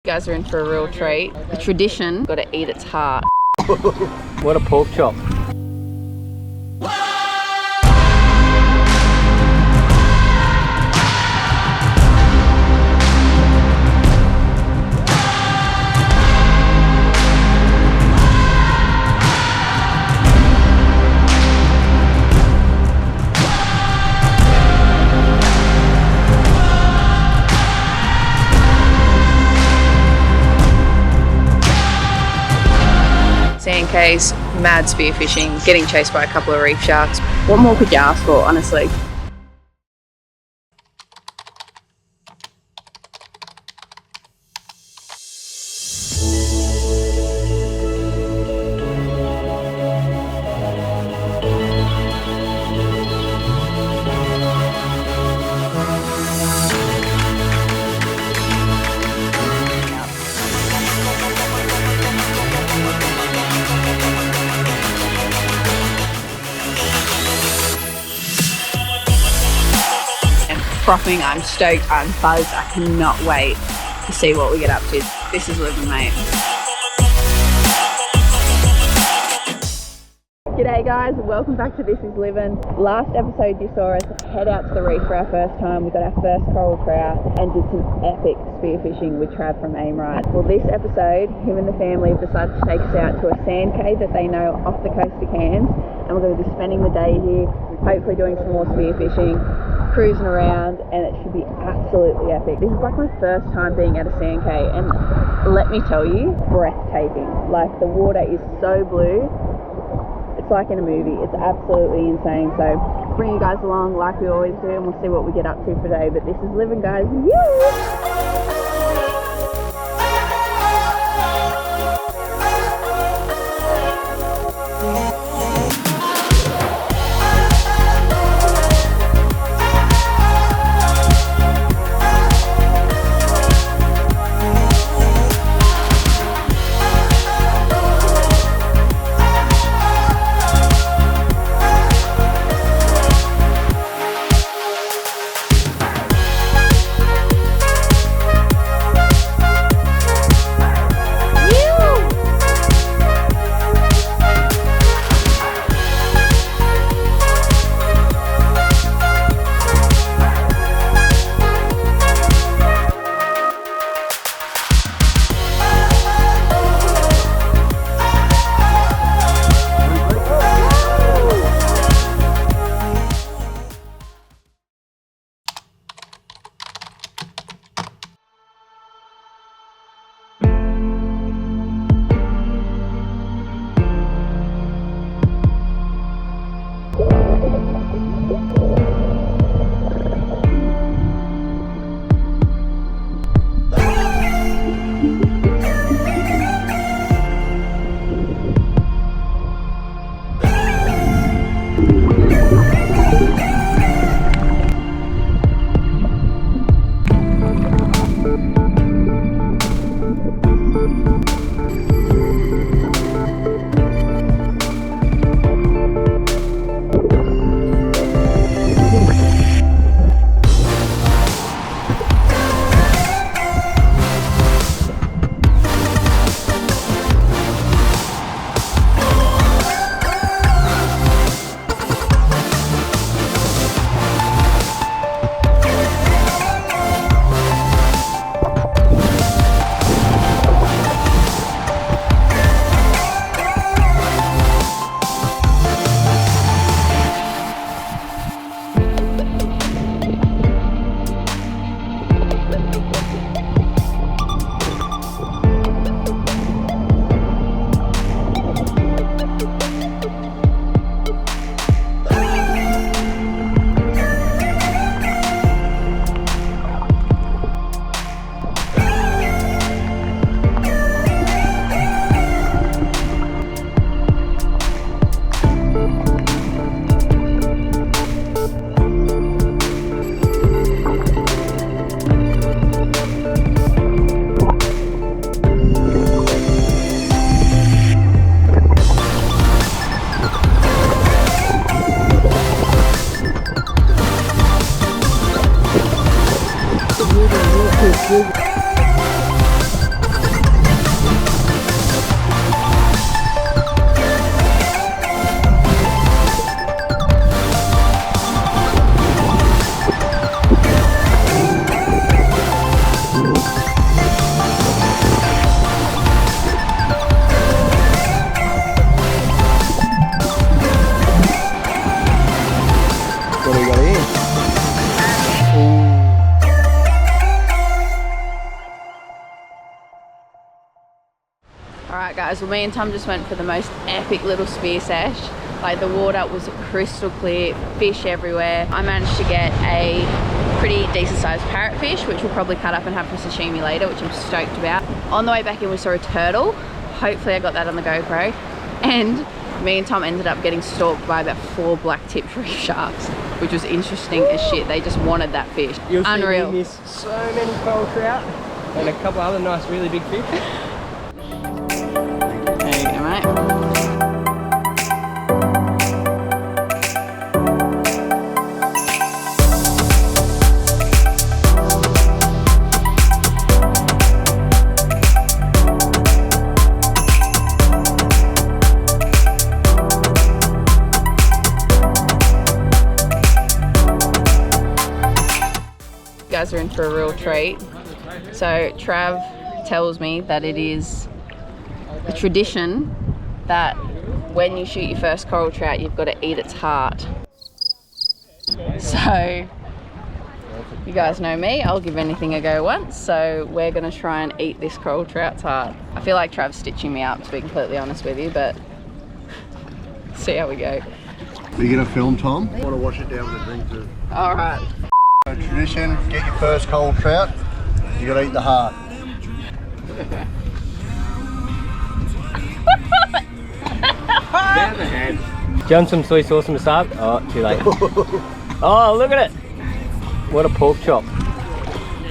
You guys are in for a real treat. A tradition, got to eat its heart. What a pork chop. Sand Cay's mad spearfishing, getting chased by a couple of reef sharks. What more could you ask for, honestly? Frothing, I'm stoked, I'm buzzed, I cannot wait to see what we get up to. This is Liv'N, mate. G'day guys, welcome back to This is Liv'N. Last episode you saw us head out to the reef for our first time. We got our first coral trout and did some epic spearfishing with Trav from Aimrite. Well, this episode, him and the family have decided to take us out to a Sand Cay that they know off the coast of Cairns, and we're going to be spending the day here, hopefully doing some more spearfishing, cruising around, and it should be absolutely epic. This is like my first time being at a Sand Cay, and let me tell you, breathtaking. Like, the water is so blue, it's like in a movie. It's absolutely insane. So bring you guys along like we always do, and we'll see what we get up to today. But this is Liv'N, guys. Alright guys, well me and Tom just went for the most epic little spear sesh. Like the water was crystal clear, fish everywhere. I managed to get a pretty decent sized parrotfish, which we'll probably cut up and have for sashimi later, which I'm stoked about. On the way back in we saw a turtle. Hopefully I got that on the GoPro. And me and Tom ended up getting stalked by about 4 black-tipped reef sharks, which was interesting as shit. They just wanted that fish. Unreal. You'll see me miss so many coral trout and a couple other nice really big fish. There you go, mate. You guys are in for a real treat. So Trav tells me that it is a tradition that when you shoot your first coral trout, you've got to eat its heart. So you guys know me, I'll give anything a go once, so we're gonna try and eat this coral trout's heart. I feel like Trav's stitching me up, to be completely honest with you, but see how we go. Are you gonna film, Tom? I want to wash it down with a drink too. All right. Tradition, get your first coral trout, you gotta eat the heart. Down the head. Do you want some soy sauce and wasabi? Oh, too late. Oh, look at it. What a pork chop.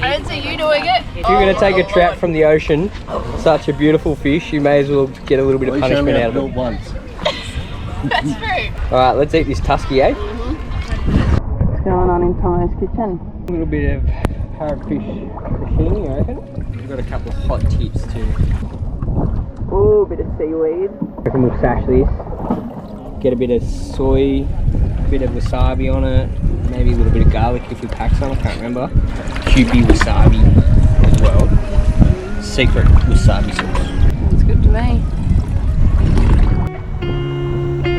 I didn't see you doing it. If you're going to take a trout from the ocean, such a beautiful fish, you may as well get a little bit of punishment out of it. Once. That's true. Alright, let's eat this tusky, eh? What's going on in Tomo's kitchen? A little bit of parrotfish sashimi, I reckon. We've got a couple of hot tips too. Ooh, a bit of seaweed. I reckon we'll sash this. Get a bit of soy, a bit of wasabi on it, maybe a little bit of garlic if we pack some, I can't remember. Kewpie wasabi as well. Secret wasabi sauce. Looks good to me.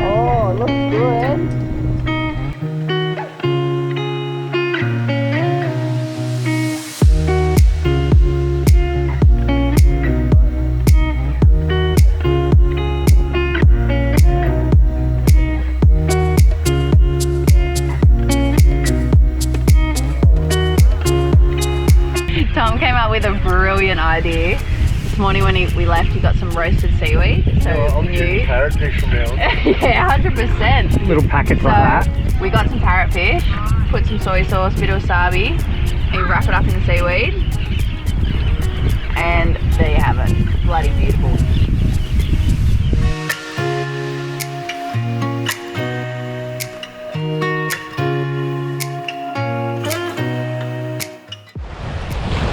Oh, it looks good. Tom came up with a brilliant idea. This morning when we left, he got some roasted seaweed. So we knew. Parrotfish from now. Yeah, 100%. Little packets So like that. we got some parrotfish, put some soy sauce, bit of wasabi, and you wrap it up in the seaweed. And there you have it. Bloody beautiful.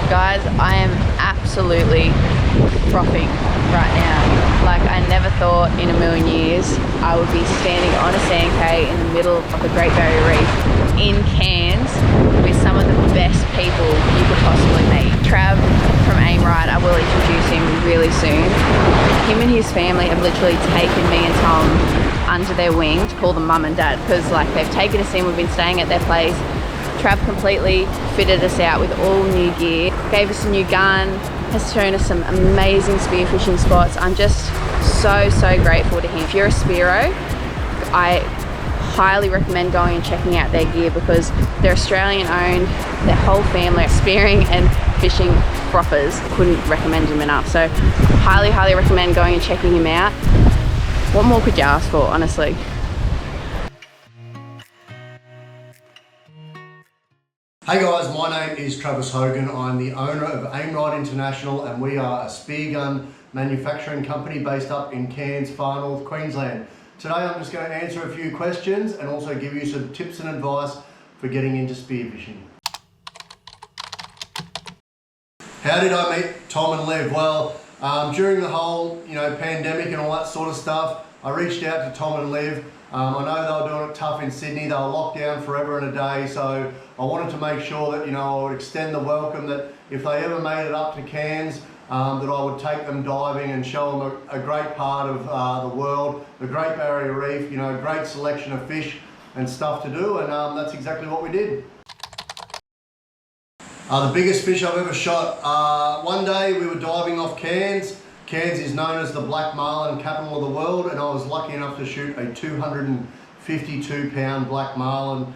Guys, I am absolutely frothing right now. Like, I never thought in a million years I would be standing on a Sand Cay in the middle of the Great Barrier Reef in Cairns with some of the best people you could possibly meet. Trav from Aimrite, I will introduce him really soon. Him and his family have literally taken me and Tom under their wing to call them mum and dad, because like they've taken us in, we've been staying at their place. Trav completely fitted us out with all new gear, gave us a new gun, has shown us some amazing spearfishing spots. I'm just so grateful to him. If you're a spearo, I highly recommend going and checking out their gear because they're Australian owned, their whole family are spearing and fishing proppers. Couldn't recommend him enough. So highly recommend going and checking him out. What more could you ask for, honestly? Hey guys, my name is Travis Hogan. I'm the owner of Aimrite International and we are a spear gun manufacturing company based up in Cairns, far north Queensland. Today I'm just going to answer a few questions and also give you some tips and advice for getting into spearfishing. How did I meet Tom and Liv? Well, during the whole pandemic and all that sort of stuff, I reached out to Tom and Liv. I know they were doing it tough in Sydney. They were locked down forever and a day, so I wanted to make sure that I would extend the welcome, that if they ever made it up to Cairns, that I would take them diving and show them a great part of the world, the Great Barrier Reef, great selection of fish and stuff to do, and that's exactly what we did. The biggest fish I've ever shot. One day we were diving off Cairns Cairns is known as the black marlin capital of the world, and I was lucky enough to shoot a 252 pound black marlin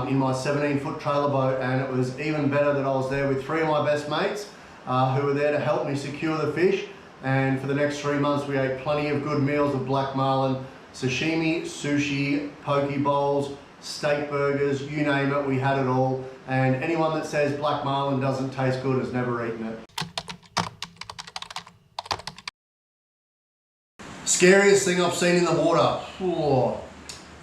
in my 17-foot trailer boat, and it was even better that I was there with 3 of my best mates who were there to help me secure the fish. And for the next 3 months we ate plenty of good meals of black marlin, sashimi, sushi, poke bowls, steak burgers, you name it, we had it all. And anyone that says black marlin doesn't taste good has never eaten it. Scariest thing I've seen in the water. Whoa.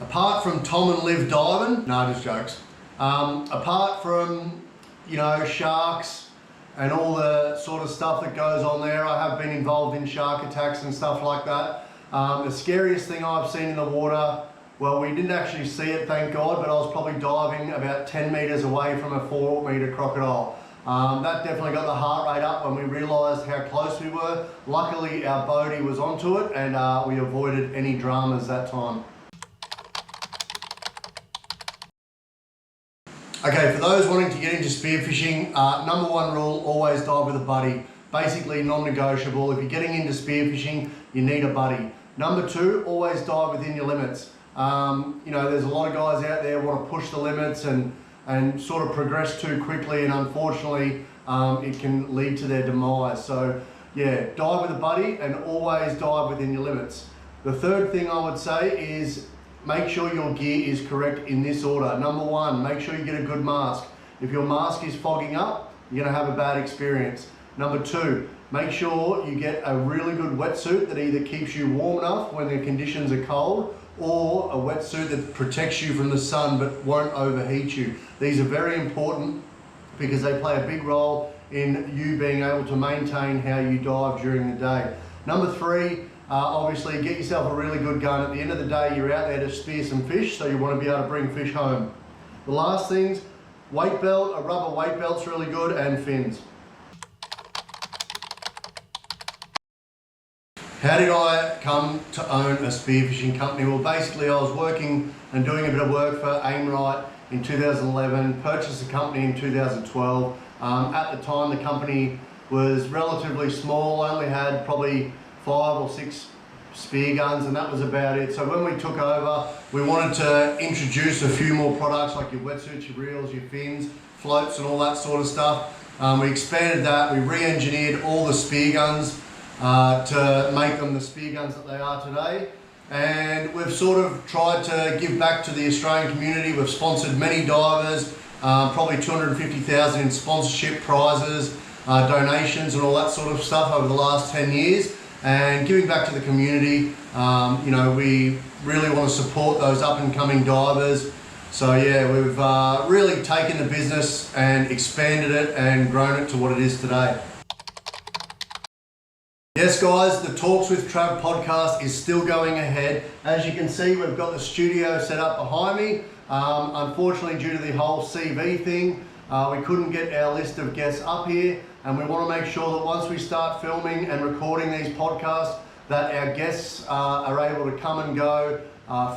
Apart from Tom and Liv diving, no, just jokes. Apart from, you know, sharks and all the sort of stuff that goes on there, I have been involved in shark attacks and stuff like that. The scariest thing I've seen in the water, well, we didn't actually see it, thank God, but I was probably diving about 10 meters away from a 4-meter crocodile. That definitely got the heart rate up when we realized how close we were. Luckily, our boatie was onto it, and we avoided any dramas that time. Okay, for those wanting to get into spearfishing, number 1 rule, always dive with a buddy. Basically non-negotiable. If you're getting into spearfishing, you need a buddy. Number 2, always dive within your limits. You know, there's a lot of guys out there who want to push the limits and sort of progress too quickly, and unfortunately it can lead to their demise. So yeah, dive with a buddy and always dive within your limits. The third thing I would say is make sure your gear is correct in this order. Number 1, make sure you get a good mask. If your mask is fogging up, you're going to have a bad experience. Number 2, make sure you get a really good wetsuit that either keeps you warm enough when the conditions are cold, or a wetsuit that protects you from the sun but won't overheat you. These are very important because they play a big role in you being able to maintain how you dive during the day. Number 3, obviously get yourself a really good gun. At the end of the day, you're out there to spear some fish, so you want to be able to bring fish home. The last things, weight belt, a rubber weight belt's really good, and fins. How did I come to own a spearfishing company? Well, basically I was working and doing a bit of work for Aimrite in 2011, purchased the company in 2012. At the time the company was relatively small, only had probably 5 or 6 spear guns, and that was about it. So when we took over, we wanted to introduce a few more products like your wetsuits, your reels, your fins, floats and all that sort of stuff. We expanded that, we re-engineered all the spear guns to make them the spear guns that they are today, and we've sort of tried to give back to the Australian community. We've sponsored many divers, probably 250,000 in sponsorship prizes, donations and all that sort of stuff over the last 10 years, and giving back to the community. You know, we really want to support those up and coming divers. So yeah, we've really taken the business and expanded it and grown it to what it is today. Yes guys, the Talks with Trav podcast is still going ahead. As you can see, we've got the studio set up behind me. Unfortunately, due to the whole CV thing, we couldn't get our list of guests up here, and we want to make sure that once we start filming and recording these podcasts, that our guests are able to come and go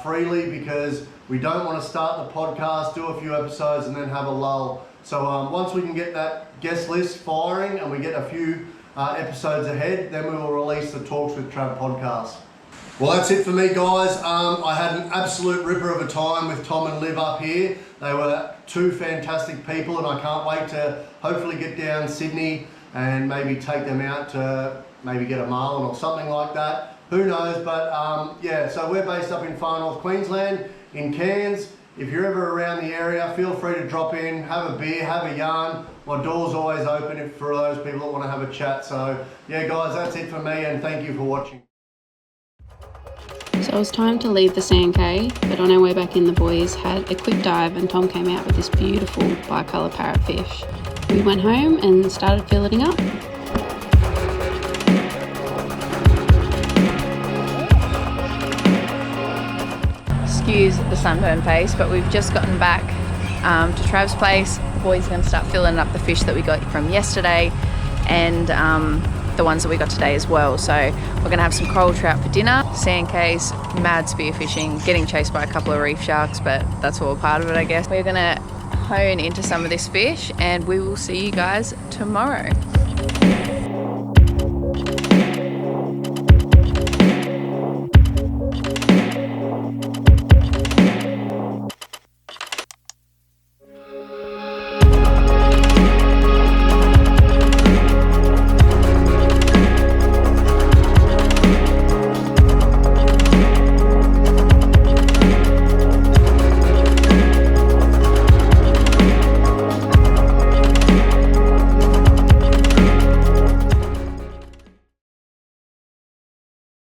freely, because we don't want to start the podcast, do a few episodes and then have a lull. So once we can get that guest list firing and we get a few episodes ahead, then we will release the Talks with Trav podcast. Well, that's it for me guys. I had an absolute ripper of a time with Tom and Liv up here. They were 2 fantastic people, and I can't wait to hopefully get down Sydney and maybe take them out to maybe get a marlin or something like that. Who knows, but yeah, so we're based up in far north Queensland, in Cairns. If you're ever around the area, feel free to drop in, have a beer, have a yarn. My door's always open for those people that want to have a chat. So yeah guys, that's it for me, and thank you for watching. So it was time to leave the Sand Cay, but on our way back in, the boys had a quick dive and Tom came out with this beautiful bicolour parrotfish. We went home and started filleting up. Excuse the sunburn face, but we've just gotten back to Trav's place. The boys are going to start filling up the fish that we got from yesterday, and the ones that we got today as well. So we're going to have some coral trout for dinner. Sand Cay's mad spearfishing, getting chased by a couple of reef sharks, but that's all part of it, I guess. We're going to hone into some of this fish, and we will see you guys tomorrow.